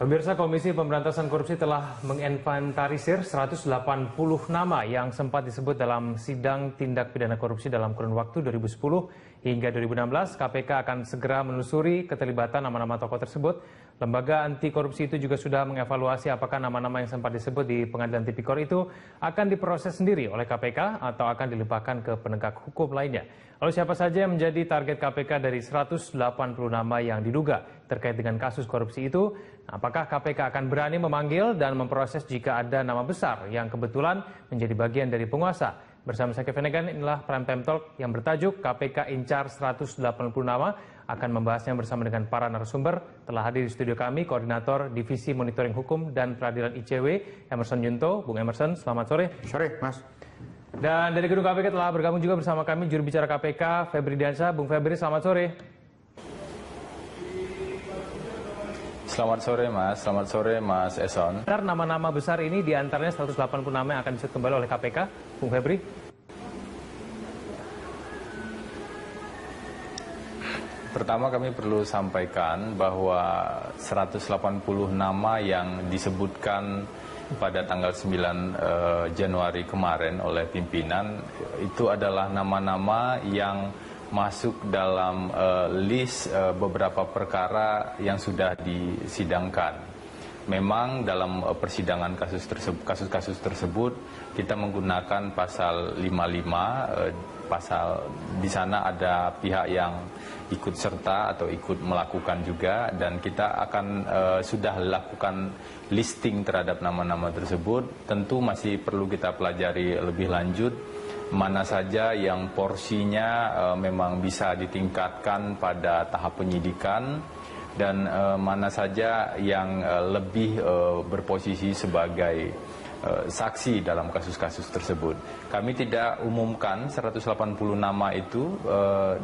Pemirsa, Komisi Pemberantasan Korupsi telah menginventarisir 180 nama yang sempat disebut dalam sidang tindak pidana korupsi dalam kurun waktu 2010 hingga 2016. KPK akan segera menelusuri keterlibatan nama-nama tokoh tersebut. Lembaga anti korupsi itu juga sudah mengevaluasi apakah nama-nama yang sempat disebut di Pengadilan Tipikor itu akan diproses sendiri oleh KPK atau akan dilimpahkan ke penegak hukum lainnya. Lalu siapa saja yang menjadi target KPK dari 180 nama yang diduga terkait dengan kasus korupsi itu? Apakah KPK akan berani memanggil dan memproses jika ada nama besar yang kebetulan menjadi bagian dari penguasa? Bersama saya Kevin Egan, inilah Prime Time Talk yang bertajuk KPK Incar 180 Nama. Akan membahasnya bersama dengan para narasumber. Telah hadir di studio kami, Koordinator Divisi Monitoring Hukum dan Peradilan ICW, Emerson Yunto. Bung Emerson, selamat sore. Sore, Mas. Dan dari gedung KPK telah bergabung juga bersama kami juru bicara KPK, Febri Diansyah. Bung Febri, selamat sore. Selamat sore, Mas. Selamat sore, Mas Eson. Nama-nama besar ini diantaranya 180 nama yang akan disebut kembali oleh KPK. Bung Febri. Pertama kami perlu sampaikan bahwa 180 nama yang disebutkan pada tanggal 9 Januari kemarin oleh pimpinan itu adalah nama-nama yang masuk dalam list beberapa perkara yang sudah disidangkan. Memang dalam persidangan kasus-kasus tersebut kita menggunakan pasal 55, pasal di sana ada pihak yang ikut serta atau ikut melakukan juga, dan kita akan sudah lakukan listing terhadap nama-nama tersebut. Tentu masih perlu kita pelajari lebih lanjut mana saja yang porsinya memang bisa ditingkatkan pada tahap penyidikan dan mana saja yang lebih berposisi sebagai saksi dalam kasus-kasus tersebut. Kami tidak umumkan 180 nama itu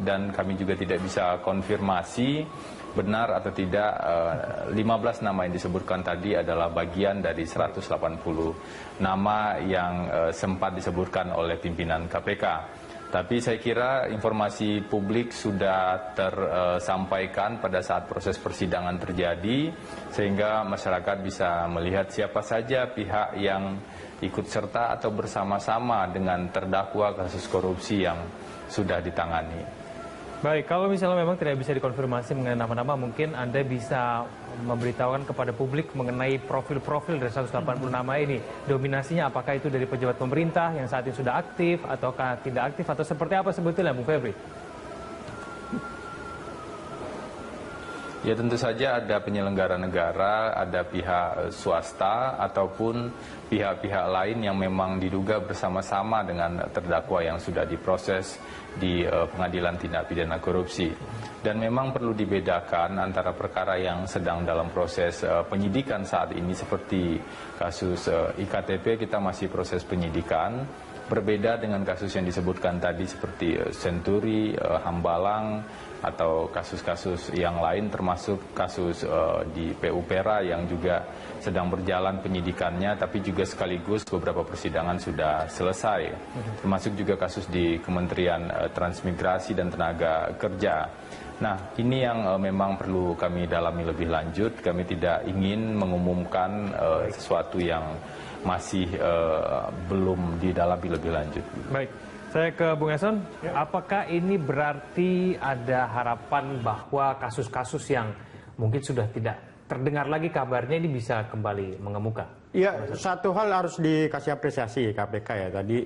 dan kami juga tidak bisa konfirmasi benar atau tidak 15 nama yang disebutkan tadi adalah bagian dari 180 nama yang sempat disebutkan oleh pimpinan KPK. Tapi saya kira informasi publik sudah tersampaikan pada saat proses persidangan terjadi, sehingga masyarakat bisa melihat siapa saja pihak yang ikut serta atau bersama-sama dengan terdakwa kasus korupsi yang sudah ditangani. Baik, kalau misalnya memang tidak bisa dikonfirmasi mengenai nama-nama, mungkin Anda bisa memberitahukan kepada publik mengenai profil-profil dari 180 nama ini. Dominasinya apakah itu dari pejabat pemerintah yang saat ini sudah aktif, ataukah tidak aktif, atau seperti apa sebetulnya, Bung Febri? Ya, tentu saja ada penyelenggara negara, ada pihak swasta, ataupun pihak-pihak lain yang memang diduga bersama-sama dengan terdakwa yang sudah diproses di Pengadilan Tindak Pidana Korupsi. Dan memang perlu dibedakan antara perkara yang sedang dalam proses penyidikan saat ini, seperti kasus IKTP, kita masih proses penyidikan. Berbeda dengan kasus yang disebutkan tadi seperti Senturi, Hambalang, atau kasus-kasus yang lain, termasuk kasus di PU Pera yang juga sedang berjalan penyidikannya, tapi juga sekaligus beberapa persidangan sudah selesai. Termasuk juga kasus di Kementerian Transmigrasi dan Tenaga Kerja. Nah, ini yang memang perlu kami dalami lebih lanjut. Kami tidak ingin mengumumkan sesuatu yang masih belum didalami lebih lanjut. Baik, saya ke Bung Eson. Apakah ini berarti ada harapan bahwa kasus-kasus yang mungkin sudah tidak terdengar lagi kabarnya ini bisa kembali mengemuka? Ya, satu hal harus dikasih apresiasi KPK ya. Tadi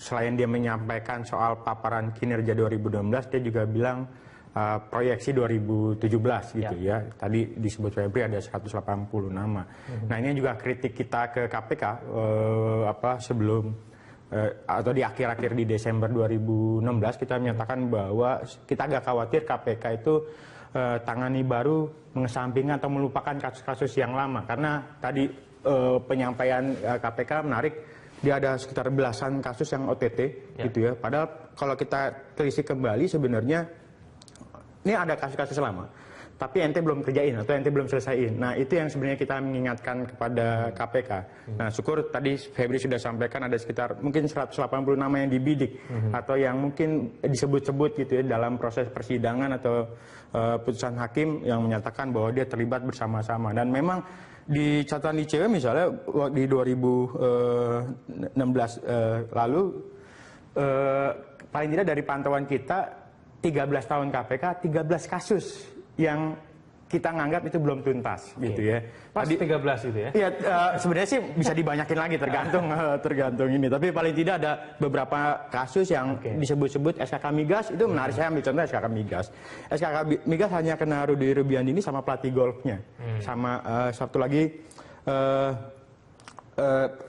selain dia menyampaikan soal paparan kinerja 2016, dia juga bilang proyeksi 2017 gitu ya. Tadi disebut Febri ada 180 nama. Nah, ini juga kritik kita ke KPK sebelum atau di akhir-akhir di Desember 2016 kita menyatakan bahwa kita agak khawatir KPK itu tangani baru, mengesampingkan atau melupakan kasus-kasus yang lama. Karena tadi penyampaian KPK menarik, dia ada sekitar belasan kasus yang OTT gitu ya. Padahal kalau kita telisik kembali sebenarnya ini ada kasus-kasus lama. tapi ente belum kerjain atau ente belum selesaiin. Nah, itu yang sebenarnya kita mengingatkan kepada KPK. Nah, syukur tadi Febri sudah sampaikan ada sekitar mungkin 180 nama yang dibidik atau yang mungkin disebut-sebut gitu ya dalam proses persidangan atau putusan hakim yang menyatakan bahwa dia terlibat bersama-sama. Dan memang di catatan ICW misalnya di 2016 lalu paling tidak dari pantauan kita 13 tahun KPK 13 kasus yang kita nganggap itu belum tuntas gitu ya. Pas 13 gitu ya? Iya, sebenarnya sih bisa dibanyakin lagi tergantung ini. Tapi paling tidak ada beberapa kasus yang disebut-sebut SKK Migas, itu menarik. Saya ambil contoh SKK Migas. SKK Migas hanya kena Rudy Rubiandini sama pelatih golfnya. Sama satu lagi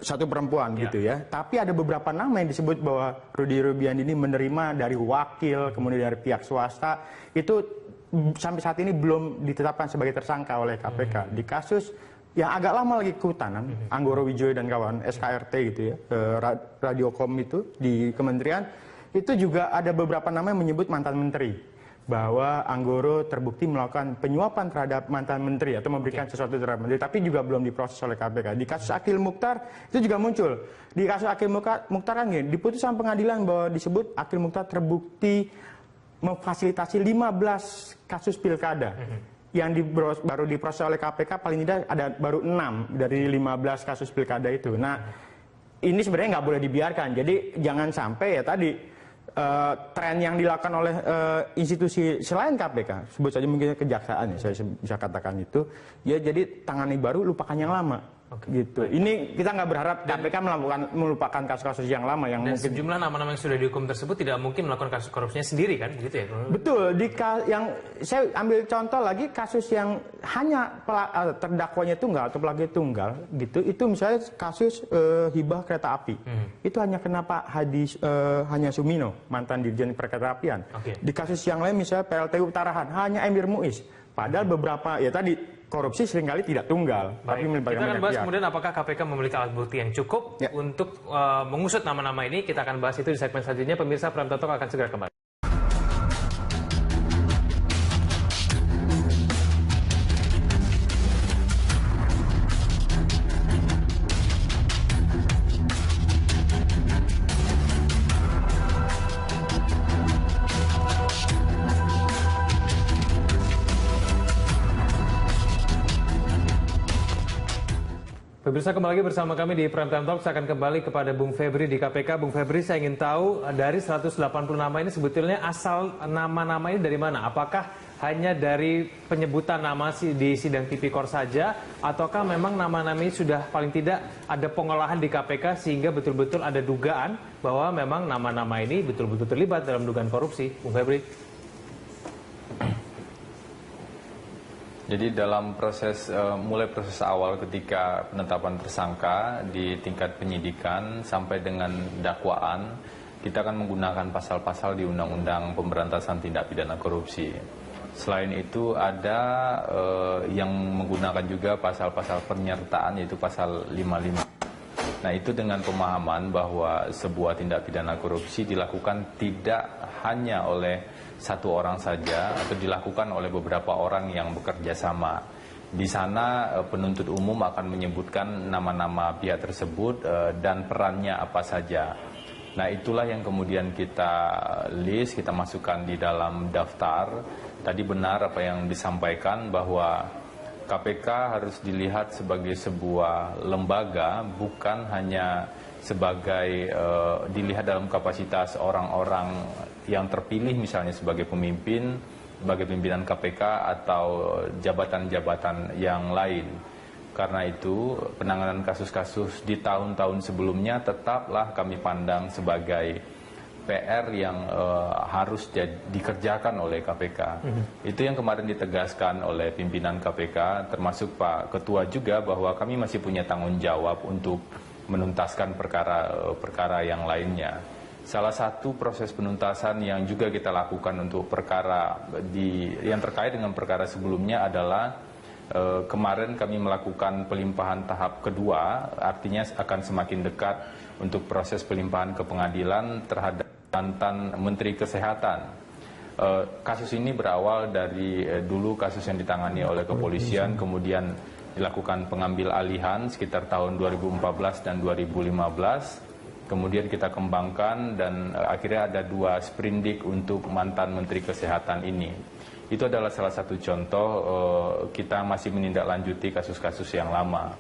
satu perempuan gitu ya. Tapi ada beberapa nama yang disebut bahwa Rudy Rubiandini menerima dari wakil, kemudian dari pihak swasta. Itu sampai saat ini belum ditetapkan sebagai tersangka oleh KPK. Di kasus yang agak lama lagi kehutanan, Anggoro Wijoyo dan kawan, SKRT gitu ya, Radiocom itu di kementerian, itu juga ada beberapa nama yang menyebut mantan menteri. Bahwa Anggoro terbukti melakukan penyuapan terhadap mantan menteri atau memberikan sesuatu terhadap menteri, tapi juga belum diproses oleh KPK. Di kasus Akil Mukhtar itu juga muncul. Di kasus Akil Mukhtar kan gini, di putusan pengadilan bahwa disebut Akil Mukhtar terbukti memfasilitasi 15 kasus pilkada yang baru diproses oleh KPK, paling tidak ada baru 6 dari 15 kasus pilkada itu. Nah, ini sebenarnya nggak boleh dibiarkan. Jadi jangan sampai ya tadi tren yang dilakukan oleh institusi selain KPK, sebut saja mungkin kejaksaan ya, saya bisa katakan itu, ya jadi tangani baru, lupakan yang lama. Gitu. Ini kita nggak berharap KPK melupakan kasus-kasus yang lama yang dan mungkin sejumlah nama-nama yang sudah dihukum tersebut tidak mungkin melakukan kasus korupsinya sendiri kan, begitu ya? Betul. Yang saya ambil contoh lagi kasus yang hanya terdakwanya tunggal atau pelaku tunggal gitu. Itu misalnya kasus hibah kereta api. Itu hanya kena Pak hanya Sumino, mantan Dirjen Perkeretaapian. Di kasus yang lain misalnya PLTU Tarahan hanya Emir Muiz. Padahal beberapa ya tadi korupsi seringkali tidak tunggal. Baik. Tapi kita akan bahas kemudian apakah KPK memiliki alat bukti yang cukup untuk mengusut nama-nama ini. Kita akan bahas itu di segmen selanjutnya. Pemirsa, Prime Talk akan segera kembali. Pemirsa, kembali lagi bersama kami di Prime Time Talk. Saya akan kembali kepada Bung Febri di KPK. Bung Febri, saya ingin tahu dari 180 nama ini sebetulnya asal nama-nama ini dari mana? Apakah hanya dari penyebutan nama di sidang tipikor saja, ataukah memang nama-nama ini sudah paling tidak ada pengolahan di KPK sehingga betul-betul ada dugaan bahwa memang nama-nama ini betul-betul terlibat dalam dugaan korupsi? Bung Febri. Jadi dalam proses mulai proses awal ketika penetapan tersangka di tingkat penyidikan sampai dengan dakwaan, kita akan menggunakan pasal-pasal di Undang-Undang Pemberantasan Tindak Pidana Korupsi. Selain itu ada yang menggunakan juga pasal-pasal penyertaan, yaitu pasal 55. Nah, itu dengan pemahaman bahwa sebuah tindak pidana korupsi dilakukan tidak hanya oleh satu orang saja atau dilakukan oleh beberapa orang yang bekerja sama. Di sana penuntut umum akan menyebutkan nama-nama pihak tersebut dan perannya apa saja. Nah, itulah yang kemudian kita list, kita masukkan di dalam daftar. Tadi benar apa yang disampaikan bahwa KPK harus dilihat sebagai sebuah lembaga, bukan hanya sebagai dilihat dalam kapasitas orang-orang yang terpilih misalnya sebagai pemimpin, sebagai pimpinan KPK atau jabatan-jabatan yang lain. Karena itu penanganan kasus-kasus di tahun-tahun sebelumnya tetaplah kami pandang sebagai PR yang harus dikerjakan oleh KPK. Itu yang kemarin ditegaskan oleh pimpinan KPK, termasuk Pak Ketua juga, bahwa kami masih punya tanggung jawab untuk menuntaskan perkara yang lainnya. Salah satu proses penuntasan yang juga kita lakukan untuk perkara yang terkait dengan perkara sebelumnya adalah kemarin kami melakukan pelimpahan tahap kedua, artinya akan semakin dekat untuk proses pelimpahan ke pengadilan terhadap mantan Menteri Kesehatan. Kasus ini berawal dari dulu kasus yang ditangani oleh kepolisian, kemudian dilakukan pengambil alihan sekitar tahun 2014 dan 2015. Kemudian kita kembangkan dan akhirnya ada 2 sprindik untuk mantan Menteri Kesehatan ini. Itu adalah salah satu contoh kita masih menindaklanjuti kasus-kasus yang lama.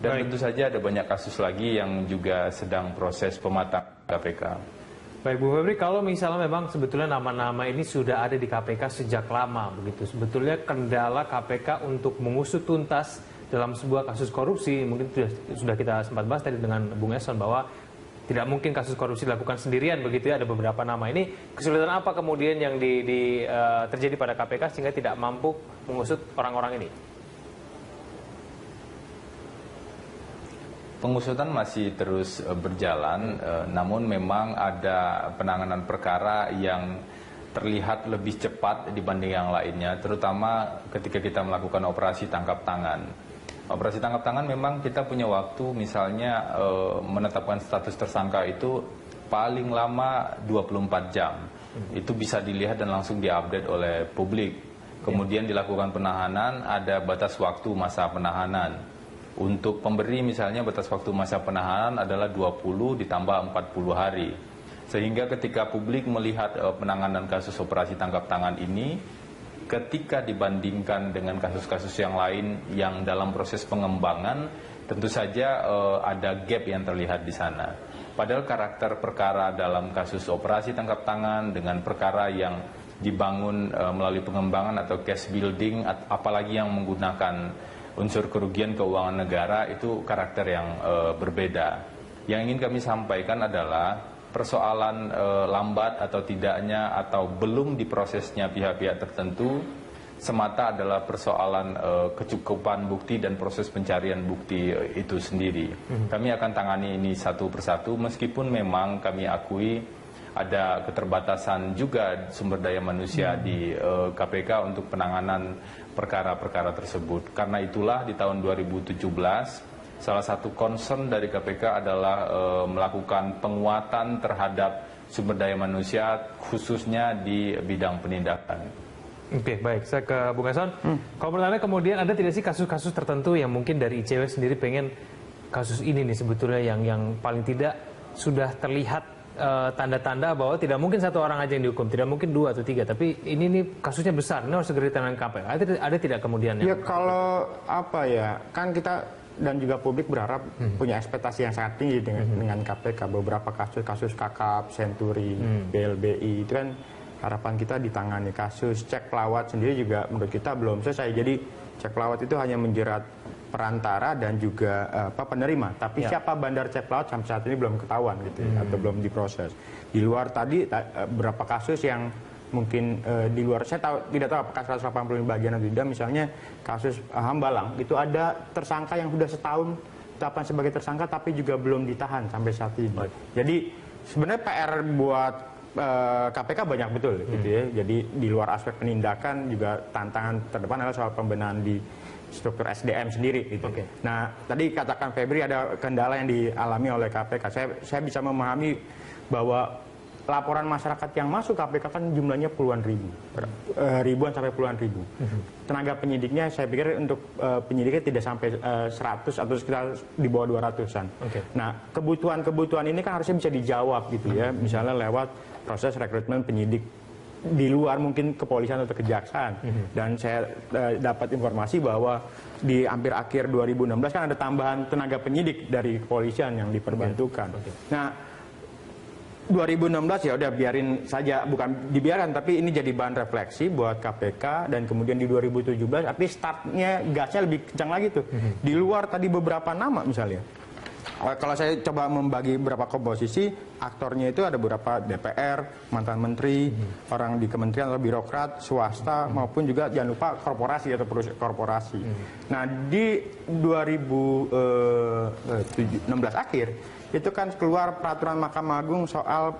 Dan tentu saja ada banyak kasus lagi yang juga sedang proses pematangan KPK. Baik Bu Febri, kalau misalnya memang sebetulnya nama-nama ini sudah ada di KPK sejak lama begitu, sebetulnya kendala KPK untuk mengusut tuntas dalam sebuah kasus korupsi, mungkin sudah kita sempat bahas tadi dengan Bung Eson bahwa tidak mungkin kasus korupsi dilakukan sendirian begitu ya, ada beberapa nama. Ini kesulitan apa kemudian yang terjadi pada KPK sehingga tidak mampu mengusut orang-orang ini? Pengusutan masih terus berjalan, namun memang ada penanganan perkara yang terlihat lebih cepat dibanding yang lainnya, terutama ketika kita melakukan operasi tangkap tangan. Operasi tangkap tangan memang kita punya waktu, misalnya menetapkan status tersangka itu paling lama 24 jam. Itu bisa dilihat dan langsung diupdate oleh publik. Kemudian dilakukan penahanan, ada batas waktu masa penahanan. Untuk pemberi misalnya batas waktu masa penahanan adalah 20 ditambah 40 hari. Sehingga ketika publik melihat penanganan kasus operasi tangkap tangan ini, ketika dibandingkan dengan kasus-kasus yang lain yang dalam proses pengembangan, tentu saja ada gap yang terlihat di sana. Padahal karakter perkara dalam kasus operasi tangkap tangan dengan perkara yang dibangun melalui pengembangan atau case building, apalagi yang menggunakan unsur kerugian keuangan negara, itu karakter yang berbeda. Yang ingin kami sampaikan adalah persoalan lambat atau tidaknya atau belum diprosesnya pihak-pihak tertentu semata adalah persoalan kecukupan bukti dan proses pencarian bukti itu sendiri. Kami akan tangani ini satu persatu, meskipun memang kami akui ada keterbatasan juga sumber daya manusia di KPK untuk penanganan perkara-perkara tersebut. Karena itulah di tahun 2017 salah satu concern dari KPK adalah melakukan penguatan terhadap sumber daya manusia khususnya di bidang penindakan. Oke, baik. Saya ke Bung Eson. Kalau menurut Anda kemudian ada tidak sih kasus-kasus tertentu yang mungkin dari ICW sendiri pengen kasus ini nih sebetulnya yang paling tidak sudah terlihat tanda-tanda bahwa tidak mungkin satu orang aja yang dihukum, tidak mungkin 2 atau 3, tapi ini nih kasusnya besar, ini harus segera ditangani KPK. Ada tidak kemudian? Ya kalau apa ya, kan kita dan juga publik berharap punya ekspektasi yang sangat tinggi dengan KPK. Beberapa kasus kakap, Senturi, BLBI itu kan harapan kita ditangani. Kasus cek pelawat sendiri juga menurut kita belum selesai. Jadi cek pelawat itu hanya menjerat perantara dan juga penerima, tapi siapa bandar cek pelawat sampai saat ini belum ketahuan gitu atau belum diproses. Di luar tadi beberapa kasus yang mungkin di luar, saya tidak tahu apakah 180 bagian atau tidak, misalnya kasus Hambalang itu ada tersangka yang sudah setahun tetapkan sebagai tersangka tapi juga belum ditahan sampai saat ini. Jadi sebenarnya PR buat KPK banyak betul gitu ya. Jadi di luar aspek penindakan juga tantangan terdepan adalah soal pembenahan di struktur SDM sendiri gitu. Nah, tadi katakan Febri ada kendala yang dialami oleh KPK. Saya bisa memahami bahwa laporan masyarakat yang masuk KPK kan jumlahnya puluhan ribu, ribuan sampai puluhan ribu. Tenaga penyidiknya saya pikir untuk penyidiknya tidak sampai 100 atau sekitar di bawah 200-an. Nah, kebutuhan ini kan harusnya bisa dijawab gitu ya, misalnya lewat proses rekrutmen penyidik di luar mungkin kepolisian atau kejaksaan. Dan saya dapat informasi bahwa di hampir akhir 2016 kan ada tambahan tenaga penyidik dari kepolisian yang diperbantukan. Nah, 2016 ya udah biarin saja, bukan dibiarkan tapi ini jadi bahan refleksi buat KPK, dan kemudian di 2017 tapi startnya gasnya lebih kencang lagi tuh. Di luar tadi beberapa nama misalnya. Kalau saya coba membagi beberapa komposisi, aktornya itu ada beberapa DPR, mantan menteri, orang di kementerian atau birokrat, swasta, maupun juga jangan lupa korporasi atau perusahaan korporasi. Nah, di 2016 akhir, itu kan keluar peraturan Mahkamah Agung soal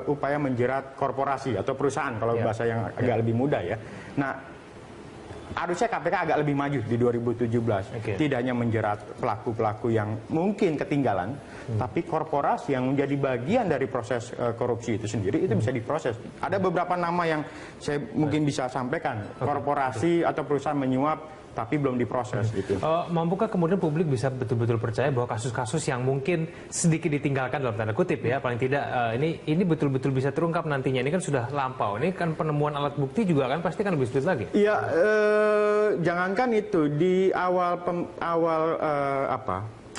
upaya menjerat korporasi atau perusahaan, kalau bahasa yang agak lebih mudah ya. Nah, harusnya KPK agak lebih maju di 2017. Tidak hanya menjerat pelaku-pelaku yang mungkin ketinggalan, tapi korporasi yang menjadi bagian dari proses korupsi itu sendiri itu bisa diproses. Ada beberapa nama yang saya mungkin bisa sampaikan, korporasi atau perusahaan menyuap tapi belum diproses gitu. Mampukah kemudian publik bisa betul-betul percaya bahwa kasus-kasus yang mungkin sedikit ditinggalkan dalam tanda kutip ya, paling tidak ini betul-betul bisa terungkap nantinya? Ini kan sudah lampau, ini kan penemuan alat bukti juga kan pasti kan lebih sulit lagi. Iya, jangankan itu di awal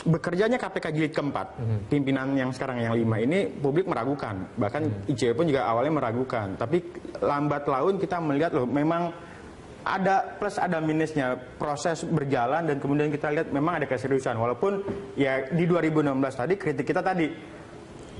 bekerjanya KPK jilid keempat, pimpinan yang sekarang yang 5 ini publik meragukan, bahkan ICW pun juga awalnya meragukan, tapi lambat laun kita melihat loh memang ada plus ada minusnya, proses berjalan dan kemudian kita lihat memang ada keseriusan, walaupun ya di 2016 tadi kritik kita tadi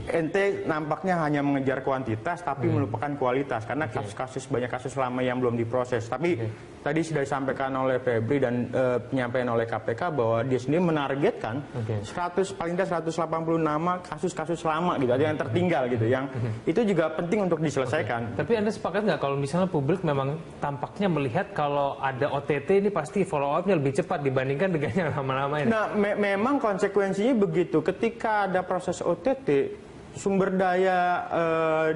ente nampaknya hanya mengejar kuantitas tapi melupakan kualitas karena kasus-kasus banyak kasus lama yang belum diproses. Tapi tadi sudah disampaikan oleh Febri dan penyampaian oleh KPK bahwa dia sendiri menargetkan 100 paling tidak 180 nama kasus-kasus lama gitu aja yang tertinggal gitu, yang itu juga penting untuk diselesaikan. Tapi Anda sepakat nggak kalau misalnya publik memang tampaknya melihat kalau ada OTT ini pasti follow up-nya lebih cepat dibandingkan dengan yang nama-nama ini? Nah, memang konsekuensinya begitu. Ketika ada proses OTT, sumber daya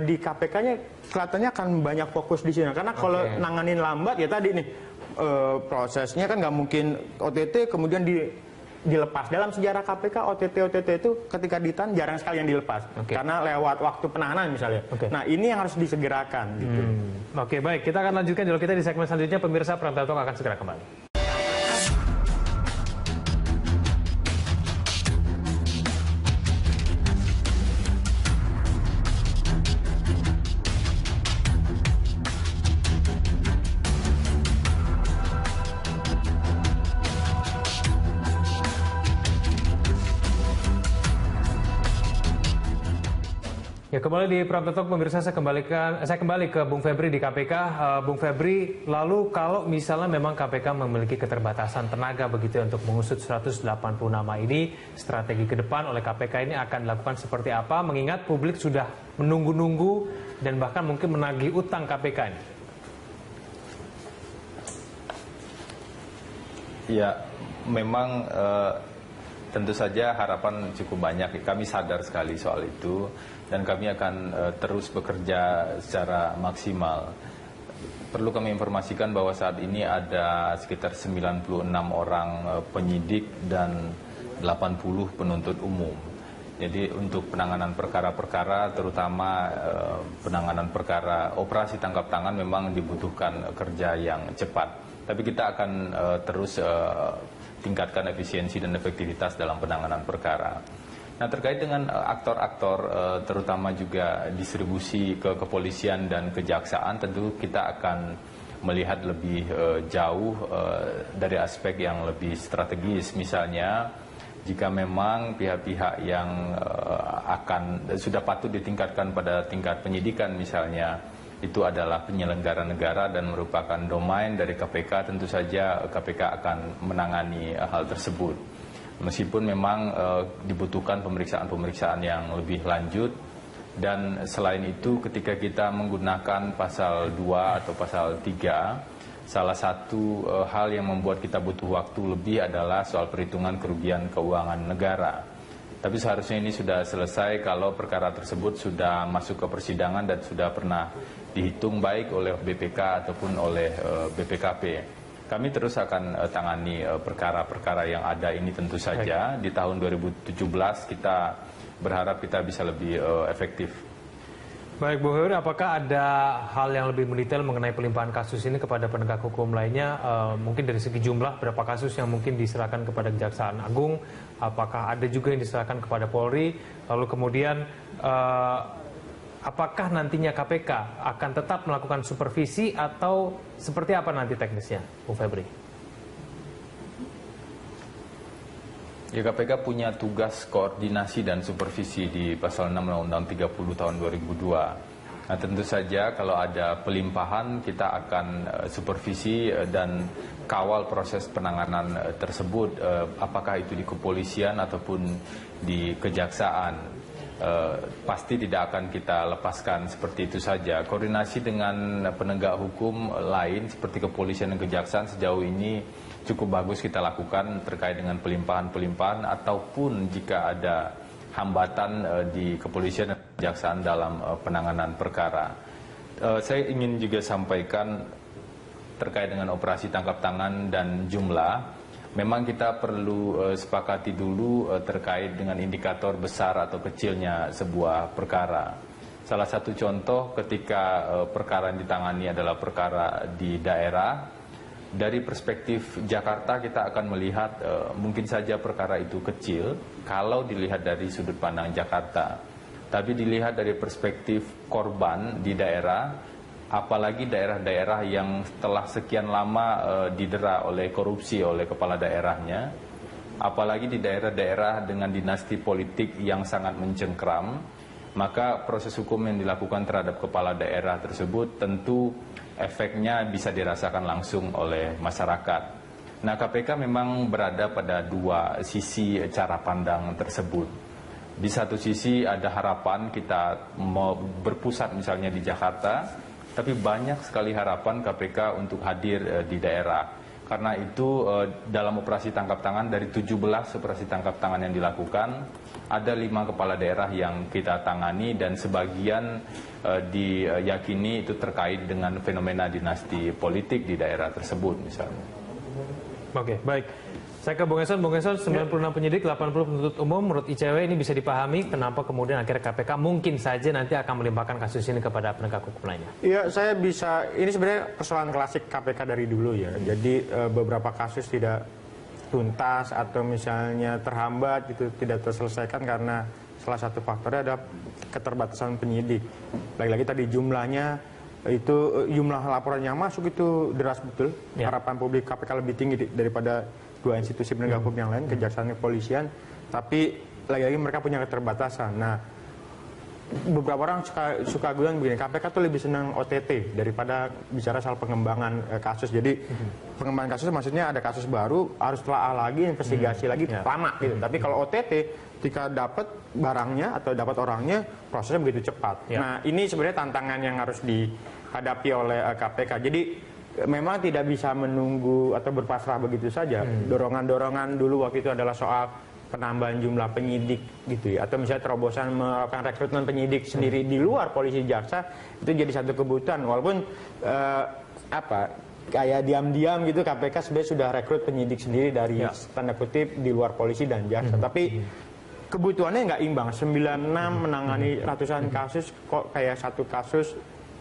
di KPK-nya kelihatannya akan banyak fokus di sini. Karena kalau nanganin lambat ya tadi nih prosesnya kan nggak mungkin OTT kemudian dilepas. Dalam sejarah KPK OTT itu ketika ditahan jarang sekali yang dilepas. Karena lewat waktu penahanan misalnya. Nah ini yang harus disegerakan. Gitu. Oke, baik, kita akan lanjutkan dialog kita di segmen selanjutnya. Pemirsa, Prantau Talk akan segera kembali. Ya, kembali di Prantau Talk, pemirsa, saya kembali ke Bung Febri di KPK. Bung Febri, lalu kalau misalnya memang KPK memiliki keterbatasan tenaga begitu untuk mengusut 180 nama ini, strategi ke depan oleh KPK ini akan dilakukan seperti apa? Mengingat publik sudah menunggu-nunggu dan bahkan mungkin menagih utang KPK ini. Ya, memang tentu saja harapan cukup banyak. Kami sadar sekali soal itu. Dan kami akan terus bekerja secara maksimal. Perlu kami informasikan bahwa saat ini ada sekitar 96 orang penyidik dan 80 penuntut umum. Jadi untuk penanganan perkara-perkara, terutama penanganan perkara operasi tangkap tangan memang dibutuhkan kerja yang cepat. Tapi kita akan terus tingkatkan efisiensi dan efektivitas dalam penanganan perkara. Nah, terkait dengan aktor-aktor, terutama juga distribusi ke kepolisian dan kejaksaan, tentu kita akan melihat lebih jauh dari aspek yang lebih strategis. Misalnya, jika memang pihak-pihak yang sudah patut ditingkatkan pada tingkat penyidikan, misalnya itu adalah penyelenggara negara dan merupakan domain dari KPK, tentu saja KPK akan menangani hal tersebut. Meskipun memang dibutuhkan pemeriksaan-pemeriksaan yang lebih lanjut, dan selain itu ketika kita menggunakan pasal 2 atau pasal 3, salah satu hal yang membuat kita butuh waktu lebih adalah soal perhitungan kerugian keuangan negara. Tapi seharusnya ini sudah selesai kalau perkara tersebut sudah masuk ke persidangan dan sudah pernah dihitung baik oleh BPK ataupun oleh BPKP. Kami terus akan tangani perkara-perkara yang ada ini tentu saja. Di tahun 2017 kita berharap kita bisa lebih efektif. Baik, Bu Heri, apakah ada hal yang lebih mendetail mengenai pelimpahan kasus ini kepada penegak hukum lainnya? Mungkin dari segi jumlah, berapa kasus yang mungkin diserahkan kepada Kejaksaan Agung? Apakah ada juga yang diserahkan kepada Polri? Lalu kemudian apakah nantinya KPK akan tetap melakukan supervisi atau seperti apa nanti teknisnya, Bung Febri? Ya, KPK punya tugas koordinasi dan supervisi di pasal 6 Undang-Undang 30 tahun 2002. Nah, tentu saja kalau ada pelimpahan kita akan supervisi dan kawal proses penanganan tersebut, apakah itu di kepolisian ataupun di kejaksaan. pasti tidak akan kita lepaskan seperti itu saja. Koordinasi dengan penegak hukum lain seperti kepolisian dan kejaksaan sejauh ini cukup bagus kita lakukan terkait dengan pelimpahan-pelimpahan ataupun jika ada hambatan di kepolisian dan kejaksaan dalam penanganan perkara. Saya ingin juga sampaikan terkait dengan operasi tangkap tangan dan jumlah. Memang kita perlu sepakati dulu terkait dengan indikator besar atau kecilnya sebuah perkara. Salah satu contoh ketika perkara yang ditangani adalah perkara di daerah, dari perspektif Jakarta kita akan melihat mungkin saja perkara itu kecil kalau dilihat dari sudut pandang Jakarta. Tapi dilihat dari perspektif korban di daerah, apalagi daerah-daerah yang setelah sekian lama didera oleh korupsi oleh kepala daerahnya, apalagi di daerah-daerah dengan dinasti politik yang sangat mencengkram, maka proses hukum yang dilakukan terhadap kepala daerah tersebut tentu efeknya bisa dirasakan langsung oleh masyarakat. Nah, KPK memang berada pada dua sisi cara pandang tersebut. Di satu sisi ada harapan kita mau berpusat misalnya di Jakarta, tapi banyak sekali harapan KPK untuk hadir di daerah. Karena itu dalam operasi tangkap tangan dari 17 operasi tangkap tangan yang dilakukan, ada 5 kepala daerah yang kita tangani dan sebagian diyakini itu terkait dengan fenomena dinasti politik di daerah tersebut misalnya. Oke, baik. Saya ke Bung Eson. Bung Eson, 96 penyidik, 80 penuntut umum. Menurut ICW ini bisa dipahami kenapa kemudian akhirnya KPK mungkin saja nanti akan melimpahkan kasus ini kepada penegak hukum lainnya. Iya, saya bisa. Ini sebenarnya persoalan klasik KPK dari dulu ya. Jadi beberapa kasus tidak tuntas atau misalnya terhambat gitu, tidak terselesaikan karena salah satu faktornya ada keterbatasan penyidik. Lagi-lagi tadi jumlahnya itu, jumlah laporan yang masuk itu deras betul. Ya. Harapan publik KPK lebih tinggi daripada dua institusi penegak hukum yang lain, kejaksaan dan kepolisian, tapi lagi-lagi mereka punya keterbatasan. Nah, beberapa orang suka bilang begini, KPK tuh lebih senang OTT daripada bicara soal pengembangan kasus. Jadi pengembangan kasus maksudnya ada kasus baru, harus telaah lagi, investigasi lagi, lama gitu. Tapi kalau OTT, ketika dapat barangnya atau dapat orangnya, prosesnya begitu cepat. Nah, ini sebenarnya tantangan yang harus dihadapi oleh KPK. Jadi memang tidak bisa menunggu atau berpasrah begitu saja. Dorongan-dorongan dulu waktu itu adalah soal penambahan jumlah penyidik gitu ya, atau misalnya terobosan melakukan rekrutmen penyidik sendiri di luar polisi jaksa, itu jadi satu kebutuhan. Walaupun kayak diam-diam gitu KPK sebenarnya sudah rekrut penyidik sendiri dari tanda kutip di luar polisi dan jaksa. Tapi kebutuhannya nggak imbang. 96 menangani ratusan kasus, kok kayak satu kasus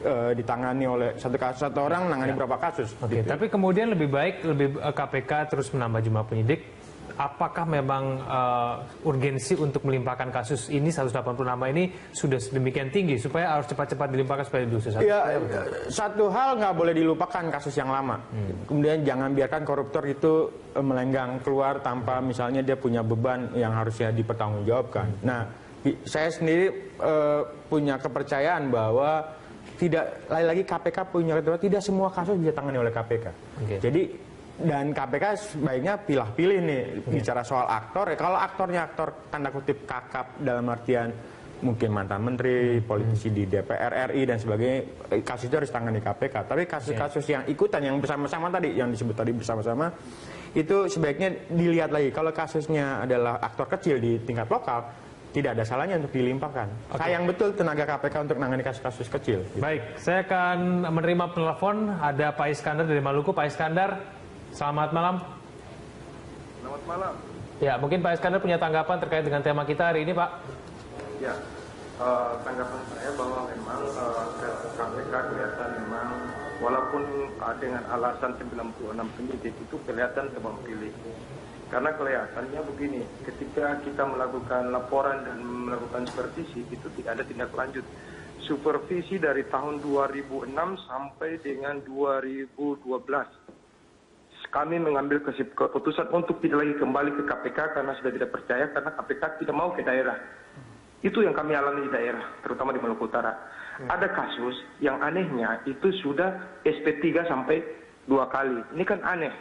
ditangani oleh satu orang menangani berapa kasus. Oke, gitu. Tapi kemudian lebih baik KPK terus menambah jumlah penyidik. Apakah memang urgensi untuk melimpahkan kasus ini 180 nama ini sudah sedemikian tinggi supaya harus cepat-cepat dilimpahkan supaya diusut? Ya, satu hal nggak boleh dilupakan kasus yang lama. Kemudian jangan biarkan koruptor itu melenggang keluar tanpa misalnya dia punya beban yang harusnya dipertanggungjawabkan. Nah, saya sendiri punya kepercayaan bahwa lagi-lagi KPK punya ketentuan tidak semua kasus bisa ditangani oleh KPK. Jadi dan KPK sebaiknya pilih-pilih nih bicara soal aktor. Ya, kalau aktornya aktor tanda kutip kakap dalam artian mungkin mantan menteri, politisi di DPR RI dan sebagainya, kasus itu harus ditangani KPK. Tapi kasus-kasus yang ikutan yang bersama-sama tadi yang disebut tadi bersama-sama itu sebaiknya dilihat lagi. Kalau kasusnya adalah aktor kecil di tingkat lokal, tidak ada salahnya untuk dilimpahkan. Sayang betul tenaga KPK untuk menangani kasus-kasus kecil. Gitu. Baik, saya akan menerima penelpon. Ada Pak Iskandar dari Maluku. Pak Iskandar, selamat malam. Selamat malam. Ya, mungkin Pak Iskandar punya tanggapan terkait dengan tema kita hari ini, Pak. Ya, tanggapan saya bahwa memang KPK kelihatan memang walaupun dengan alasan 96 penyidik itu kelihatan tebang pilih. Karena kelihatannya begini, ketika kita melakukan laporan dan melakukan supervisi, itu tidak ada tindak lanjut. Supervisi dari tahun 2006 sampai dengan 2012. Kami mengambil keputusan untuk tidak lagi kembali ke KPK karena sudah tidak percaya, karena KPK tidak mau ke daerah. Itu yang kami alami di daerah, terutama di Maluku Utara. Ada kasus yang anehnya itu sudah SP3 sampai 2 kali. Ini kan aneh.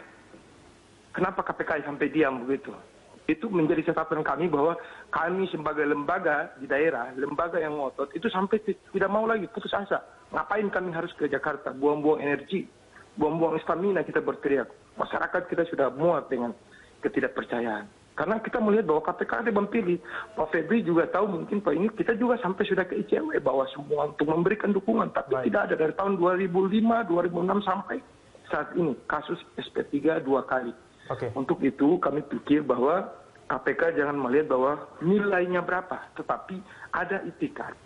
Kenapa KPK sampai diam begitu? Itu menjadi catatan kami bahwa kami sebagai lembaga di daerah, lembaga yang ngotot, itu sampai tidak mau lagi putus asa. Ngapain kami harus ke Jakarta, buang-buang energi, buang-buang stamina kita berteriak. Masyarakat kita sudah muak dengan ketidakpercayaan. Karena kita melihat bahwa KPK ada Bang Pilih. Pak Febri juga tahu mungkin Pak ini, kita juga sampai sudah ke ICW bahwa semua untuk memberikan dukungan. Tapi tidak ada dari tahun 2005, 2006 sampai saat ini. Kasus SP3 2 kali. Untuk itu kami pikir bahwa KPK jangan melihat bahwa nilainya berapa, tetapi ada itikad.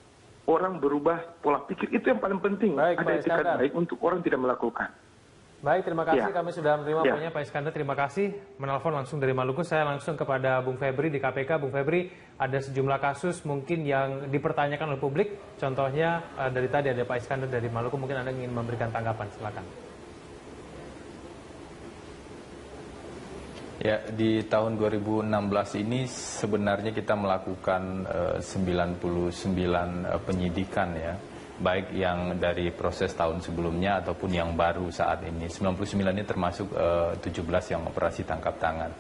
Orang berubah pola pikir, itu yang paling penting. Baik, ada itikad baik untuk orang tidak melakukan. Baik, terima kasih. Ya. Kami sudah menerima poinnya Pak Iskandar. Terima kasih. Menelpon langsung dari Maluku. Saya langsung kepada Bung Febri di KPK. Bung Febri, ada sejumlah kasus mungkin yang dipertanyakan oleh publik. Contohnya dari tadi ada Pak Iskandar dari Maluku. Mungkin Anda ingin memberikan tanggapan. Silakan. Ya, di tahun 2016 ini sebenarnya kita melakukan 99 penyidikan ya, baik yang dari proses tahun sebelumnya ataupun yang baru saat ini. 99 ini termasuk 17 yang operasi tangkap tangan.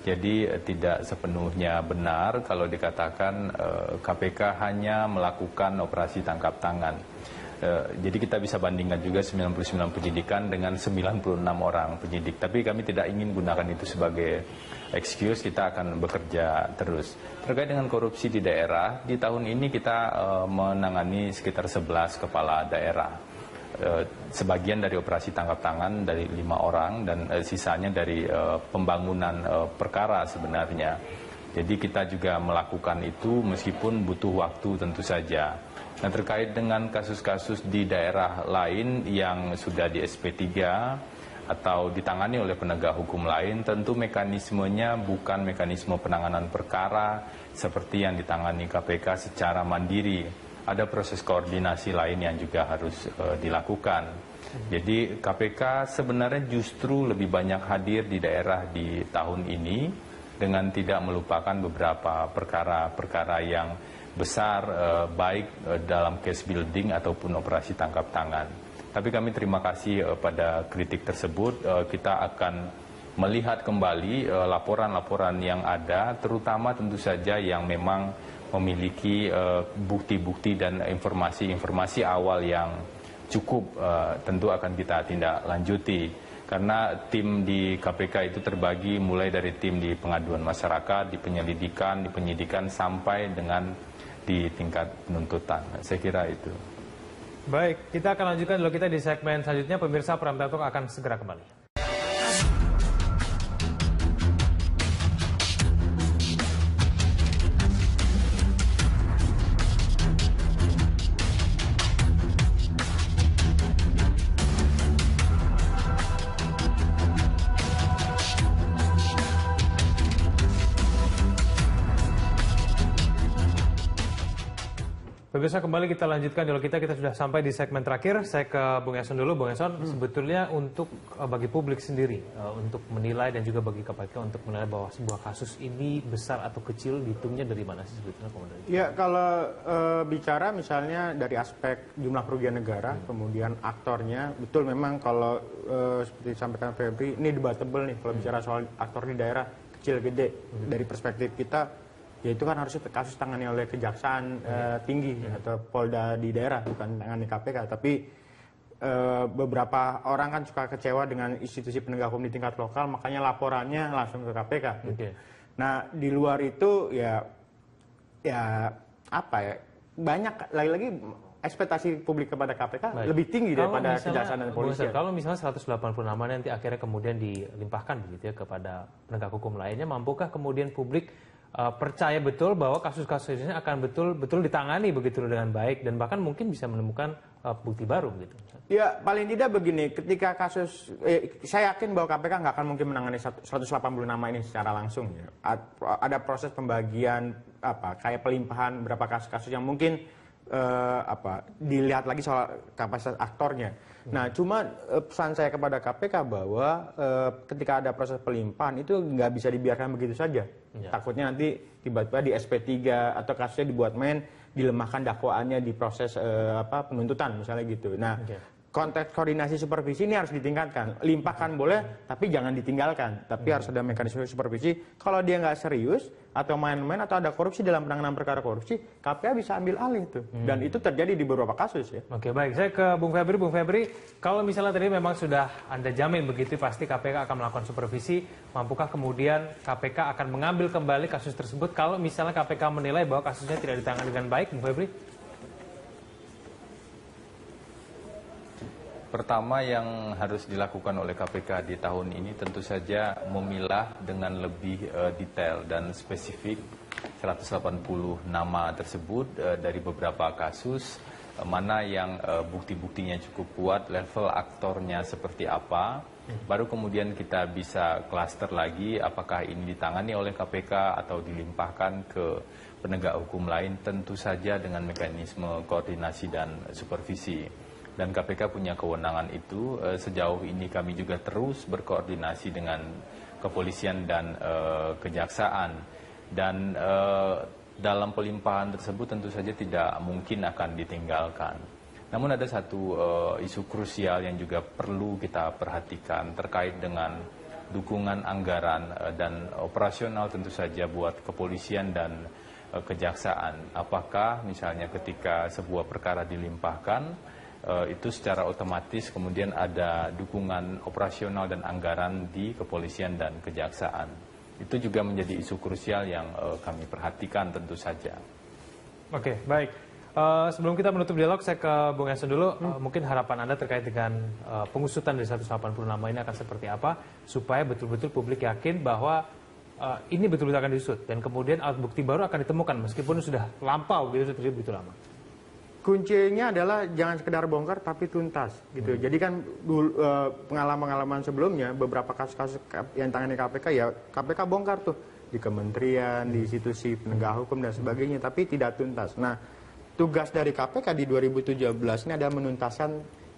Jadi tidak sepenuhnya benar kalau dikatakan KPK hanya melakukan operasi tangkap tangan. Jadi kita bisa bandingkan juga 99 penyidikan dengan 96 orang penyidik. Tapi kami tidak ingin gunakan itu sebagai excuse, kita akan bekerja terus. Terkait dengan korupsi di daerah, di tahun ini kita menangani sekitar 11 kepala daerah. Sebagian dari operasi tangkap tangan dari 5 orang dan sisanya dari pembangunan perkara sebenarnya. Jadi kita juga melakukan itu meskipun butuh waktu tentu saja. Nah, terkait dengan kasus-kasus di daerah lain yang sudah di SP3 atau ditangani oleh penegak hukum lain, tentu mekanismenya bukan mekanisme penanganan perkara seperti yang ditangani KPK secara mandiri. Ada proses koordinasi lain yang juga harus dilakukan. Jadi KPK sebenarnya justru lebih banyak hadir di daerah di tahun ini dengan tidak melupakan beberapa perkara-perkara yang besar, baik dalam case building ataupun operasi tangkap tangan. Tapi kami terima kasih pada kritik tersebut. Kita akan melihat kembali laporan-laporan yang ada, terutama tentu saja yang memang memiliki bukti-bukti dan informasi-informasi awal yang cukup, tentu akan kita tindak lanjuti. Karena tim di KPK itu terbagi mulai dari tim di pengaduan masyarakat, di penyelidikan, di penyidikan, sampai dengan di tingkat penuntutan. Saya kira itu. Baik, kita akan lanjutkan dulu kita di segmen selanjutnya. Pemirsa, Pramda Talk akan segera kembali. Pemirsa, kembali kita lanjutkan dialog kita sudah sampai di segmen terakhir. Saya ke Bung Eson dulu. Bung Eson, sebetulnya untuk bagi publik sendiri, untuk menilai dan juga bagi KPK untuk menilai bahwa sebuah kasus ini besar atau kecil, dihitungnya dari mana sih sebetulnya, Komandan? Ya, kalau bicara misalnya dari aspek jumlah kerugian negara, kemudian aktornya, betul memang kalau seperti disampaikan Febri, ini debatable nih kalau bicara soal aktor di daerah, kecil gede. Dari perspektif kita, ya itu kan harusnya kasus tangani oleh kejaksaan tinggi atau Polda di daerah, bukan tangani KPK. Tapi beberapa orang kan suka kecewa dengan institusi penegak hukum di tingkat lokal, makanya laporannya langsung ke KPK. Nah, di luar itu ya apa ya, banyak lagi-lagi ekspektasi publik kepada KPK lebih tinggi daripada kejaksaan dan polisi. Kalau misalnya 180 nama nanti akhirnya kemudian dilimpahkan begitu ya kepada penegak hukum lainnya, mampukah kemudian publik percaya betul bahwa kasus-kasus ini akan betul-betul ditangani begitu dengan baik dan bahkan mungkin bisa menemukan bukti baru gitu? Ya, paling tidak begini, ketika kasus, saya yakin bahwa KPK nggak akan mungkin menangani 180 nama ini secara langsung. Ya. Ada proses pembagian, kayak pelimpahan beberapa kasus-kasus yang mungkin dilihat lagi soal kapasitas aktornya. Nah, cuma pesan saya kepada KPK bahwa ketika ada proses pelimpahan itu nggak bisa dibiarkan begitu saja. Takutnya nanti tiba-tiba di SP3 atau kasusnya dibuat main, dilemahkan dakwaannya di proses penuntutan misalnya gitu. Nah, konteks koordinasi supervisi ini harus ditingkatkan. Limpahkan boleh, tapi jangan ditinggalkan. Tapi harus ada mekanisme supervisi. Kalau dia nggak serius, atau main-main, atau ada korupsi dalam penanganan perkara korupsi, KPA bisa ambil alih tuh. Dan itu terjadi di beberapa kasus ya. Oke, baik. Saya ke Bung Febri. Bung Febri, kalau misalnya tadi memang sudah Anda jamin begitu, pasti KPK akan melakukan supervisi. Mampukah kemudian KPK akan mengambil kembali kasus tersebut kalau misalnya KPK menilai bahwa kasusnya tidak ditangani dengan baik, Bung Febri? Pertama yang harus dilakukan oleh KPK di tahun ini tentu saja memilah dengan lebih detail dan spesifik 180 nama tersebut dari beberapa kasus, mana yang bukti-buktinya cukup kuat, level aktornya seperti apa, baru kemudian kita bisa klaster lagi apakah ini ditangani oleh KPK atau dilimpahkan ke penegak hukum lain, tentu saja dengan mekanisme koordinasi dan supervisi. Dan KPK punya kewenangan itu. Sejauh ini kami juga terus berkoordinasi dengan kepolisian dan kejaksaan. Dan dalam pelimpahan tersebut tentu saja tidak mungkin akan ditinggalkan. Namun ada satu isu krusial yang juga perlu kita perhatikan terkait dengan dukungan anggaran dan operasional tentu saja buat kepolisian dan kejaksaan. Apakah misalnya ketika sebuah perkara dilimpahkan, itu secara otomatis kemudian ada dukungan operasional dan anggaran di kepolisian dan kejaksaan. Itu juga menjadi isu krusial yang kami perhatikan tentu saja. Oke, baik. Sebelum kita menutup dialog, saya ke Bung Eson dulu. Mungkin harapan Anda terkait dengan pengusutan dari 180 nama ini akan seperti apa, supaya betul-betul publik yakin bahwa ini betul-betul akan diusut, dan kemudian alat bukti baru akan ditemukan, meskipun sudah lampau gitu, sudah begitu lama. Kuncinya adalah jangan sekedar bongkar tapi tuntas gitu. Jadi kan pengalaman-pengalaman sebelumnya beberapa kasus-kasus yang tangani KPK ya KPK bongkar tuh di kementerian, di institusi penegak hukum dan sebagainya, tapi tidak tuntas. Nah, tugas dari KPK di 2017 ini adalah menuntaskan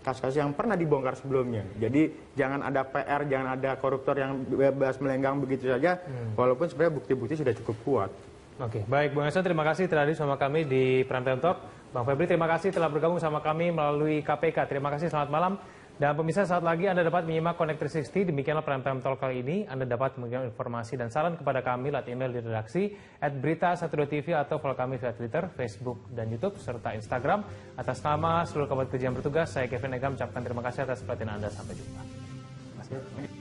kasus-kasus yang pernah dibongkar sebelumnya. Jadi jangan ada PR, jangan ada koruptor yang bebas melenggang begitu saja, walaupun sebenarnya bukti-bukti sudah cukup kuat. Oke, baik Bung Eson, terima kasih telah hadir sama kami di Prime Time Talk. Bang Febri, terima kasih telah bergabung sama kami melalui KPK. Terima kasih, selamat malam. Dan pemirsa, saat lagi Anda dapat menyimak Connect 360. Demikianlah Prime Time Talk kali ini. Anda dapat memberikan informasi dan saran kepada kami lewat email di redaksi @berita1.tv atau follow kami via Twitter, Facebook, dan YouTube, serta Instagram. Atas nama seluruh kabar kerja yang bertugas, saya Kevin Egam mengucapkan terima kasih atas perhatian Anda. Sampai jumpa.